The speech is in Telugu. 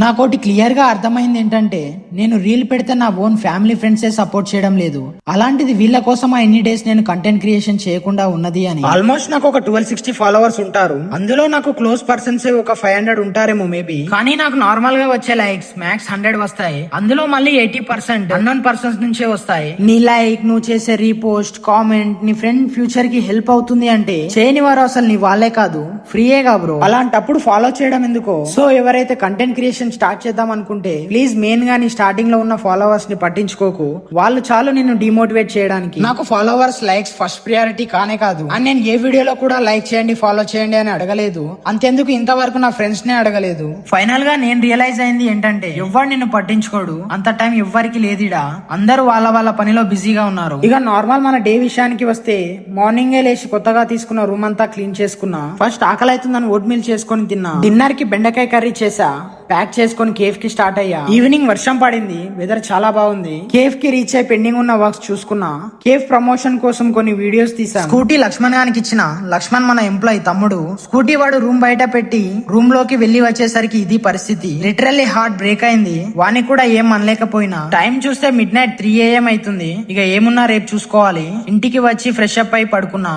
నాకోటి క్లియర్ గా అర్థమైంది ఏంటంటే నేను రీల్ పెడితే నా ఓన్ ఫ్యామిలీ ఫ్రెండ్సే సపోర్ట్ చేయడం లేదు. అలాంటిది వీళ్ళ కోసం ఎన్ని డేస్ నేను కంటెంట్ క్రియేషన్ చేయకుండా ఉన్నది అని. ఆల్మోస్ట్ నాకు ఒక 1260 ఫాలోవర్స్ ఉంటారు. అందులో నాకు క్లోజ్ పర్సన్స్ ఒక 500 ఉంటారేమో మేబీ. కానీ నాకు నార్మల్ గా వచ్చే లైక్స్ మ్యాక్స్ 100 వస్తాయి. అందులో మళ్ళీ 80% అన్నోన్ పర్సన్స్ నుంచే వస్తాయి. నీ లైక్, నువ్వు చేసే రీపోస్ట్, కామెంట్ నీ ఫ్రెండ్ ఫ్యూచర్ కి హెల్ప్ అవుతుంది అంటే చేయని వారు అసలు నీ వాళ్ళే కాదు, ఫ్రీయేగా బ్రో. అలాంటప్పుడు ఫాలో చేయడం ఎందుకో. సో ఎవరైతే కంటెంట్ క్రియేషన్ స్టార్ట్ చేద్దాం అనుకుంటే ప్లీజ్ మెయిన్ గా నీ స్టార్టింగ్ లో ఉన్న ఫాలోవర్స్ ని పట్టించుకోకు. వాళ్ళు చాలు నిన్ను డిమోటివేట్ చేయడానికి. నాకు ఫాలోవర్స్, లైక్స్ ఫస్ట్ ప్రియారిటీ కానే కాదు. అండ్ నేను ఏ వీడియోలో కూడా లైక్ చేయండి, ఫాలో చేయండి అని అడగలేదు. అంతెందుకు ఇంతవరకు నా ఫ్రెండ్స్ నే అడగలేదు. ఫైనల్ గా నేను రియలైజ్ అయింది ఏంటంటే ఎవ్వరు నిన్ను పట్టించుకోడు. అంత టైం ఎవ్వరికి లేదిడా. అందరూ వాళ్ళ వాళ్ళ పనిలో బిజీగా ఉన్నారు. ఇక నార్మల్ మన డే విషయానికి వస్తే మార్నింగే లేచి కొత్తగా తీసుకున్న రూమ్ అంతా క్లీన్ చేసుకున్నా. ఫస్ట్ ఆకలి అవుతుందని ఓట్ మీల్ చేసుకొని తిన్నా. డిన్నర్ కి బెండకాయ కర్రీ చేసా. ప్యాక్ చేసుకుని కేఫ్ కి స్టార్ట్ అయ్యా. ఈవినింగ్ వర్షం పడింది, వెదర్ చాలా బాగుంది. కేఫ్ కి రీచ్ అయి పెండింగ్ ఉన్న వర్క్స్ చూసుకున్నా. కేఫ్ ప్రమోషన్ కోసం కొన్ని వీడియోస్ తీసా. స్కూటీ లక్ష్మణ్ గానికి ఇచ్చిన. లక్ష్మణ్ మన ఎంప్లాయీ తమ్ముడు. స్కూటీ వాడు రూమ్ బయట పెట్టి రూమ్ లోకి వెళ్లి వచ్చేసరికి ఇది పరిస్థితి. లిటరల్లీ హార్ట్ బ్రేక్ అయింది. వానికి కూడా ఏం అనలేకపోయినా. టైం చూస్తే మిడ్ నైట్ 3 AM అవుతుంది. ఇక ఏమున్నా రేపు చూసుకోవాలి. ఇంటికి వచ్చి ఫ్రెష్ అప్ అయి పడుకున్నా.